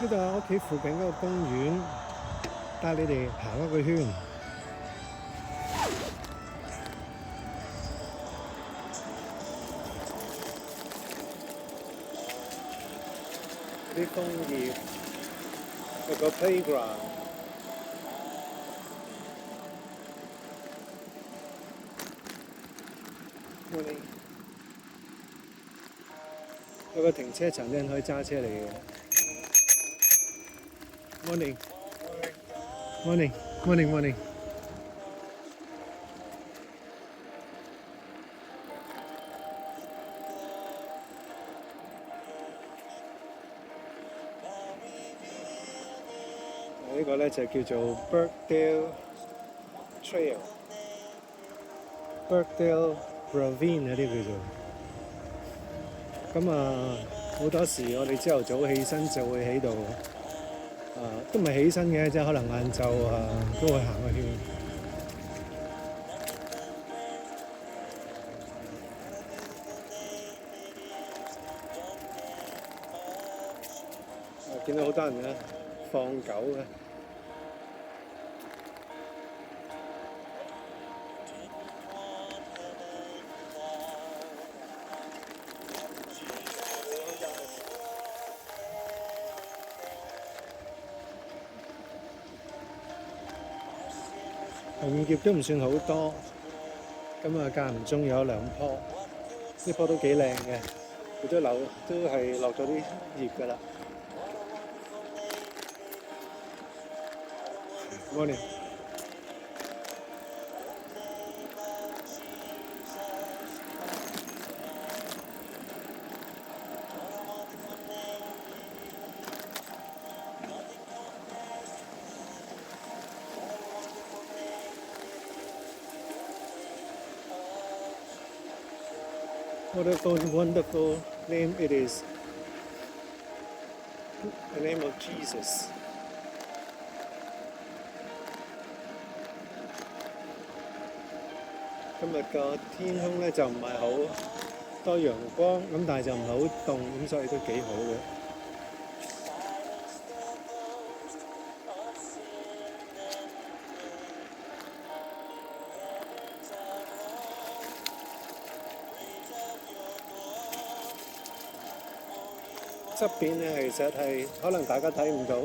呢度係我屋企附近嗰個公園，帶你哋行一個圈。啲楓葉，有個 playground。有個停車場，啲人可以揸車嚟嘅。Morning, morning, morning, morning。呢個咧就叫做 Birkdale Trail、Birkdale Ravine 嗰啲叫做。咁好多時我哋朝頭早起身就會喺度，都唔係起身嘅，即係可能晏晝都會行個圈。見到好多人咧放狗嘅。紅葉都唔算好多，咁間唔中有兩棵，呢棵都幾靚嘅，佢都係落咗啲葉㗎啦。Morning。What a wonderful name it is. The name of Jesus. 今日個天空咧就唔係好多陽光，咁但係就唔係好凍，咁所以都幾好嘅。側邊咧其實係可能大家睇唔到，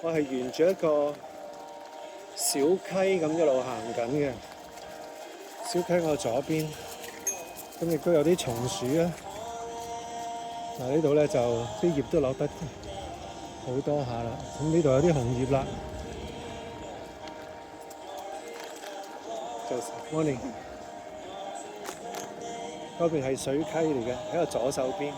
我係沿住一個小溪咁一路行緊嘅。小溪我左邊，咁亦都有啲松樹啊。呢度咧就啲葉都落得好多下啦。咁呢度有啲紅葉啦。Morning。嗰邊係水溪嚟嘅，喺個左手邊。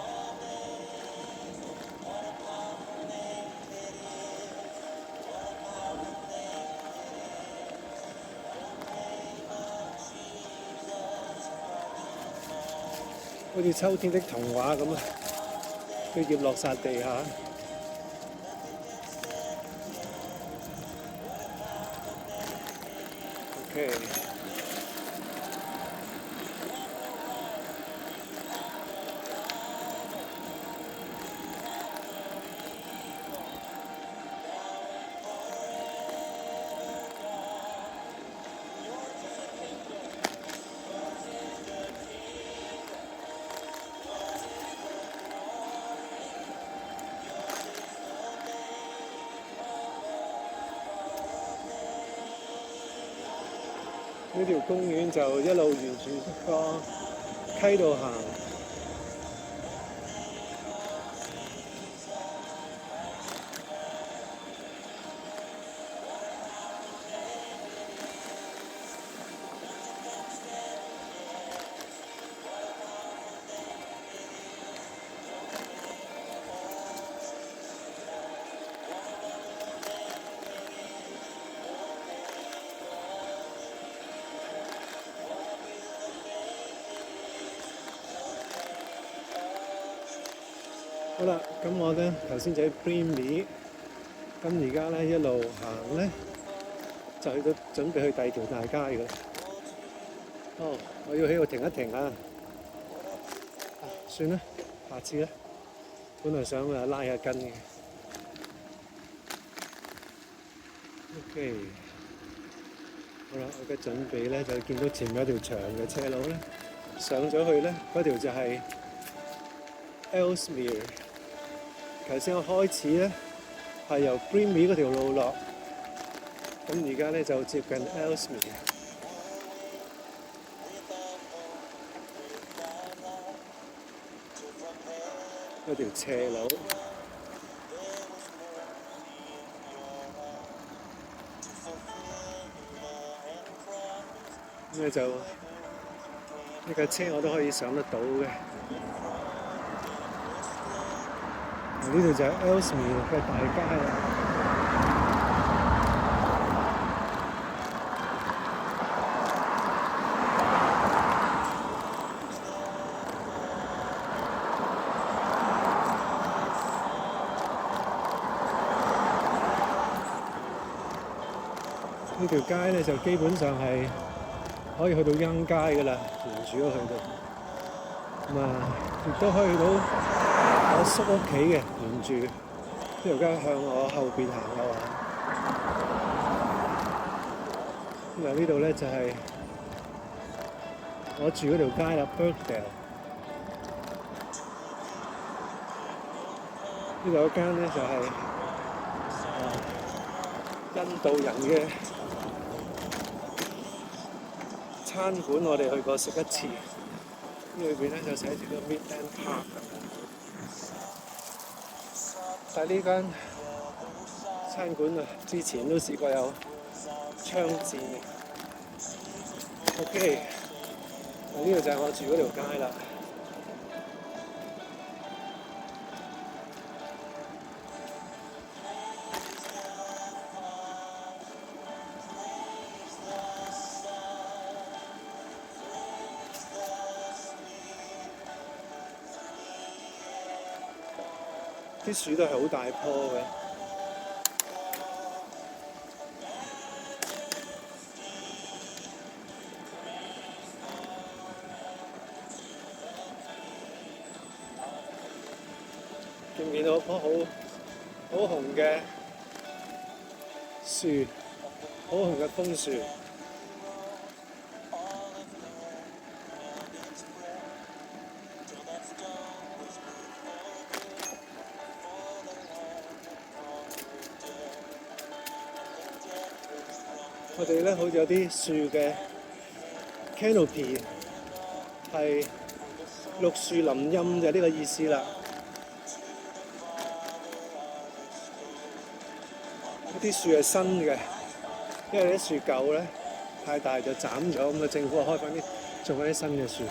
好似秋天的童話咁啊！啲葉落晒地下。OK。呢條公園就一路沿住個溪度行。好啦，咁我咧頭先就喺 Brimley，咁而家咧一路行咧就去到準備去第二條大街嘅。我要喺度停一停啊！算啦，下次啦。本來想拉下筋嘅。OK，好啦，我嘅準備咧就見到前面有條長嘅斜路咧，上咗去咧嗰條就係 Ellesmere。頭先我開始咧係由 Greenmead 嗰條路落，咁而家咧就接近 Ellesmere 嗰條斜路。咁咧就呢架車我都可以上得到嘅。呢度就係 Ellesmere 嘅大街啦。呢條街咧就基本上係可以去到欣街㗎啦，沿住都去到。咁亦都可以去到我叔屋企嘅，沿住呢條街向我後邊行嘅話。咁呢度咧就係我住嗰條街啦 ，Birkdale。呢度有間咧就係印度人嘅餐館，我哋去過食一次。裏邊咧就寫住個 Midland Park。但係呢間餐館啊，之前都試過有槍戰嘅。OK，呢度就係我住嗰條街啦。啲樹都係好大棵嘅。見唔見到棵好紅嘅樹，好紅嘅楓樹。我哋咧好似有啲樹嘅 canopy 係綠樹林蔭就係呢個意思啦。呢啲樹係新嘅，因為啲樹舊咧太大就斬咗，咁啊政府開翻啲種翻啲新嘅樹。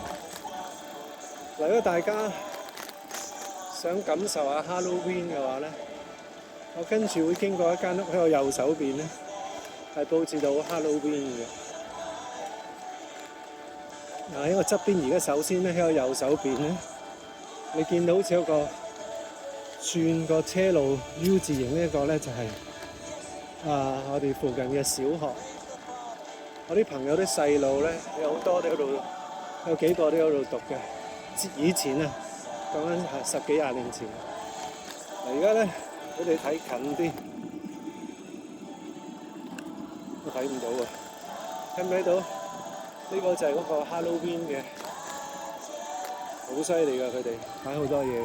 嗱，如果大家想感受下 Halloween 嘅話咧，我跟住會經過一間屋喺我右手邊咧。係佈置到 Halloween 嘅。喺我側邊而家首先咧喺我右手邊咧，你見到好似有個轉個車路 U 字形呢一個咧，就係我哋附近嘅小學。我啲朋友啲細路咧，有好多都喺度，有幾個都喺度讀嘅。以前啊，講緊係10幾20年前。而家咧，俾你睇近啲。都睇唔到喎，睇唔睇到？呢個就係嗰個 Halloween 嘅，好犀利㗎！佢哋擺好多嘢。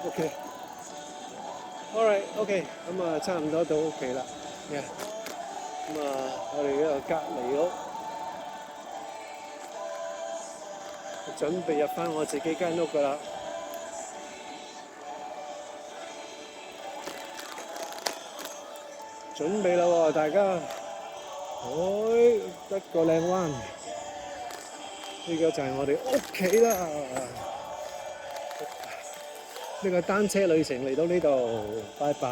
OK，all right，OK，咁差唔多到屋企啦。咁我哋呢個隔離屋，準備入翻我自己間屋㗎啦。準備啦喎，大家，得個靚彎，呢個就係我哋屋企啦。呢個單車旅程嚟到呢度，拜拜。